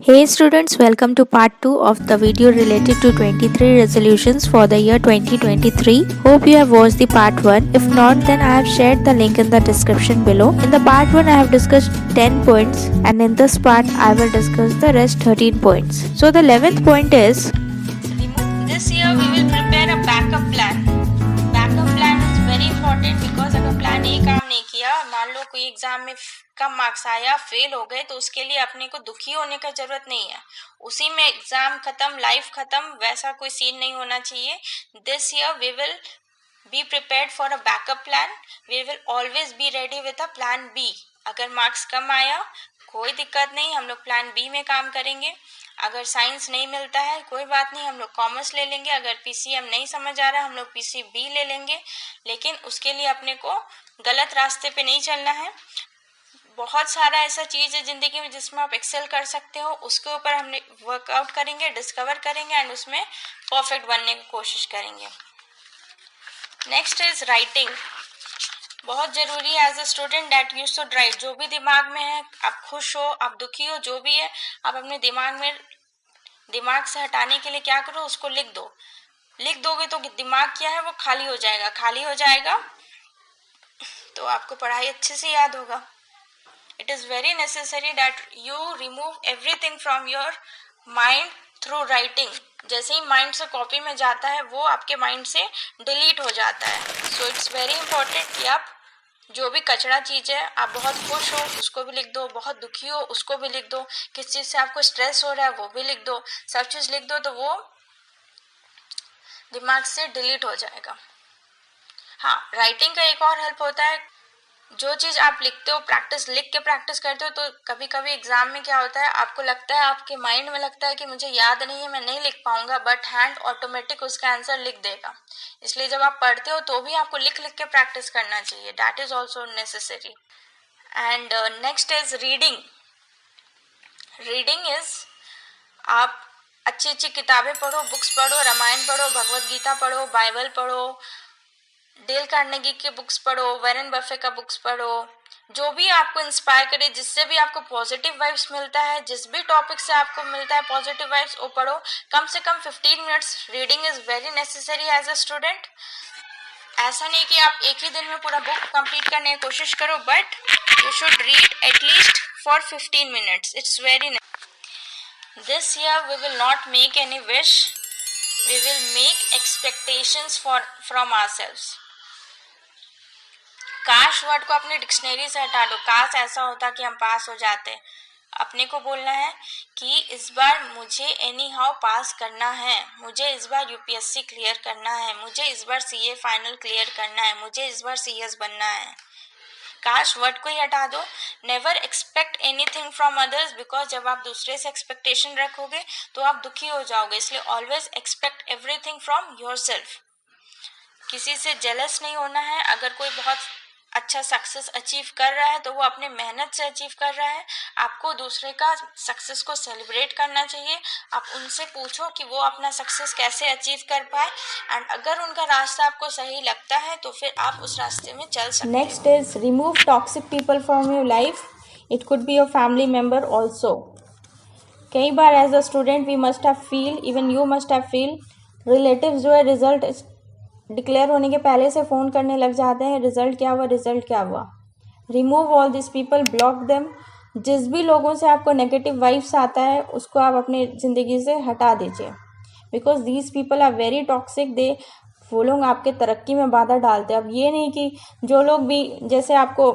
Hey students, welcome to part 2 of the video related to 23 resolutions for the year 2023. Hope you have watched the part 1. If not, then I have shared the link in the description below. In the part 1, I have discussed 10 points, and in this part, I will discuss the rest 13 points. So the 11th point is, this year we will prepare a backup plan. Backup plan is very important because अगर plan A काम नहीं किया, मान लो कोई exam में कम marks आया, fail हो गए, तो उसके लिए अपने को दुखी होने का जरूरत नहीं है. उसी में एग्जाम खत्म, लाइफ खत्म, वैसा कोई सीन नहीं होना चाहिए. This year we will be prepared for a backup plan. We will always be ready with a plan B. अगर मार्क्स कम आया, कोई दिक्कत नहीं, हम लोग प्लान बी में काम करेंगे. अगर साइंस नहीं मिलता है, कोई बात नहीं, हम लोग कॉमर्स ले लेंगे. अगर पीसीएम नहीं समझ आ रहा, हम लोग पीसीबी ले लेंगे. लेकिन उसके लिए अपने को गलत रास्ते पे नहीं चलना है. बहुत सारा ऐसा चीज़ है ज़िंदगी में जिसमें आप एक्सेल कर सकते हो, उसके ऊपर हमने वर्कआउट करेंगे, डिस्कवर करेंगे एंड उसमें परफेक्ट बनने की कोशिश करेंगे. Next is writing. बहुत ज़रूरी है as a student that you should write. जो भी दिमाग में है, आप खुश हो, आप दुखी हो, जो भी है, आप अपने दिमाग से हटाने के लिए क्या करो, उसको लिख दो. लिख दोगे तो दिमाग क्या है, वो खाली हो जाएगा. खाली हो जाएगा तो आपको पढ़ाई अच्छे से याद होगा. It is very necessary that you remove everything from your mind through writing. जैसे ही माइंड से कॉपी में जाता है, वो आपके माइंड से डिलीट हो जाता है. सो इट्स वेरी इंपॉर्टेंट कि आप जो भी कचरा चीज़ है, आप बहुत खुश हो उसको भी लिख दो, बहुत दुखी हो उसको भी लिख दो, किस चीज़ से आपको स्ट्रेस हो रहा है वो भी लिख दो. सब चीज़ लिख दो तो वो दिमाग से डिलीट हो जाएगा. हाँ, राइटिंग का एक और हेल्प होता है. जो चीज़ आप लिखते हो, लिख के प्रैक्टिस करते हो, तो कभी कभी एग्जाम में क्या होता है, आपको लगता है, आपके माइंड में लगता है कि मुझे याद नहीं है, मैं नहीं लिख पाऊंगा, बट हैंड ऑटोमेटिक उसका आंसर लिख देगा. इसलिए जब आप पढ़ते हो तो भी आपको लिख लिख के प्रैक्टिस करना चाहिए. That is also necessary. And next is reading. Reading is, आप अच्छी अच्छी किताबें पढ़ो, बुक्स पढ़ो, रामायण पढ़ो, भगवत गीता पढ़ो, बाइबल पढ़ो, डेल कार्नेगी के बुक्स पढ़ो, वॉरेन बफे का बुक्स पढ़ो. जो भी आपको इंस्पायर करे, जिससे भी आपको पॉजिटिव वाइब्स मिलता है, जिस भी टॉपिक से आपको मिलता है पॉजिटिव वाइब्स, वो पढ़ो. कम से कम 15 minutes reading is very necessary as a student. ऐसा नहीं कि आप एक ही दिन में पूरा बुक कंप्लीट करने की कोशिश करो, but you should read at least for 15 minutes. It's very. This year we will not make any wish, we will make expectations from ourselves. काश वर्ड को अपनी डिक्शनरी से हटा दो. काश ऐसा होता कि हम पास हो जाते. अपने को बोलना है कि इस बार मुझे एनी हाउ पास करना है, मुझे इस बार यूपीएससी क्लियर करना है, मुझे इस बार सीए फाइनल क्लियर करना है, मुझे इस बार सीएस बनना है. काश वर्ड को ही हटा दो. Never expect anything from others, because जब आप दूसरे से एक्सपेक्टेशन रखोगे तो आप दुखी हो जाओगे. इसलिए always expect everything from your self. किसी से जेलस नहीं होना है. अगर कोई बहुत अच्छा सक्सेस अचीव कर रहा है तो वो अपने मेहनत से अचीव कर रहा है. आपको दूसरे का सक्सेस को सेलिब्रेट करना चाहिए. आप उनसे पूछो कि वो अपना सक्सेस कैसे अचीव कर पाए, एंड अगर उनका रास्ता आपको सही लगता है तो फिर आप उस रास्ते में चल सकते हैं. Next is remove toxic people from your life. It could be your family member also. कई बार as a student we must have feel, even you must have feel, relatives जो है रिजल्ट डिक्लेयर होने के पहले से फ़ोन करने लग जाते हैं, रिज़ल्ट क्या हुआ, रिज़ल्ट क्या हुआ. Remove all this people, block them. जिस भी लोगों से आपको नेगेटिव वाइब्स आता है उसको आप अपनी ज़िंदगी से हटा दीजिए. Because these people are very toxic. वो लोग आपके तरक्की में बाधा डालते हैं. अब ये नहीं कि जो लोग भी जैसे आपको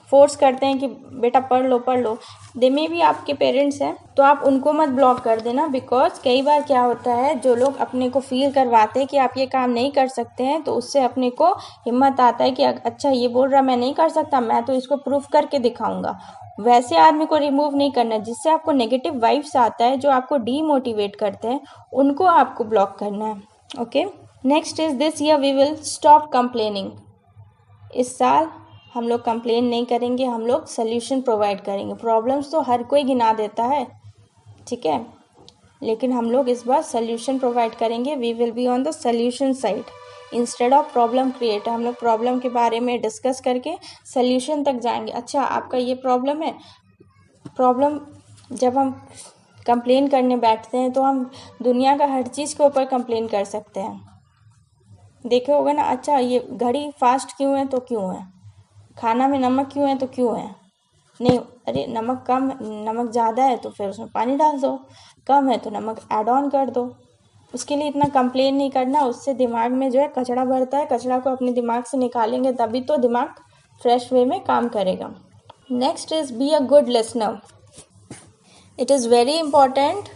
फोर्स करते हैं कि बेटा पढ़ लो, दे में भी आपके पेरेंट्स हैं, तो आप उनको मत ब्लॉक कर देना. बिकॉज कई बार क्या होता है, जो लोग अपने को फील करवाते हैं कि आप ये काम नहीं कर सकते हैं, तो उससे अपने को हिम्मत आता है कि अच्छा ये बोल रहा मैं नहीं कर सकता, मैं तो इसको प्रूफ करके दिखाऊंगा. वैसे आदमी को रिमूव नहीं करना. जिससे आपको नेगेटिव वाइब्स आता है, जो आपको डीमोटिवेट करते हैं, उनको आपको ब्लॉक करना है. Okay. Next is this year we will stop complaining. इस साल हम लोग कंप्लेन नहीं करेंगे, हम लोग सोल्यूशन प्रोवाइड करेंगे. प्रॉब्लम्स तो हर कोई गिना देता है, ठीक है, लेकिन हम लोग इस बार सोल्यूशन प्रोवाइड करेंगे. We will be on the solution side instead of problem creator. हम लोग प्रॉब्लम के बारे में डिस्कस करके सोल्यूशन तक जाएंगे. अच्छा आपका ये प्रॉब्लम है, प्रॉब्लम जब हम कंप्लेन करने बैठते हैं तो हम दुनिया का हर चीज़ के ऊपर कंप्लेन कर सकते हैं। देखे होगा ना, अच्छा ये घड़ी फास्ट क्यों है तो क्यों है, खाना में नमक क्यों है तो क्यों है, नहीं अरे नमक कम, नमक ज़्यादा है तो फिर उसमें पानी डाल दो, कम है तो नमक ऐड ऑन कर दो। उसके लिए इतना कंप्लेन नहीं करना, उससे दिमाग में जो है कचरा भरता है। कचरा को अपने दिमाग से निकालेंगे तभी तो दिमाग फ्रेश वे में काम करेगा। Next is B a good listener. It is very important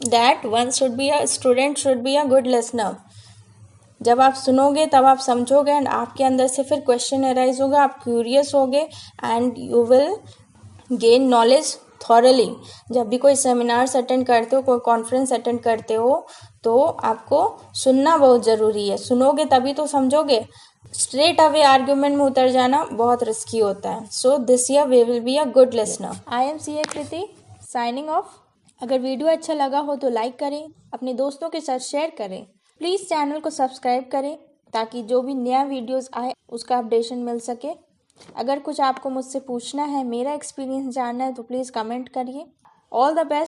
that one should be a student should be a good listener. जब आप सुनोगे तब आप समझोगे एंड आपके अंदर से फिर क्वेश्चन अराइज होगा, आप क्यूरियस होगे and you will gain knowledge thoroughly. जब भी कोई सेमिनार्स अटेंड करते हो, कोई कॉन्फ्रेंस अटेंड करते हो तो आपको सुनना बहुत ज़रूरी है। सुनोगे तभी तो समझोगे। स्ट्रेट अवे आर्ग्यूमेंट में उतर जाना बहुत रिस्की होता है। So this year we will be a good listener. I am CA Kriti signing off. अगर वीडियो अच्छा लगा हो तो लाइक करें, अपने दोस्तों के साथ शेयर करें, प्लीज़ चैनल को सब्सक्राइब करें ताकि जो भी नया वीडियोस आए उसका अपडेशन मिल सके। अगर कुछ आपको मुझसे पूछना है, मेरा एक्सपीरियंस जानना है तो प्लीज़ कमेंट करिए। All the best.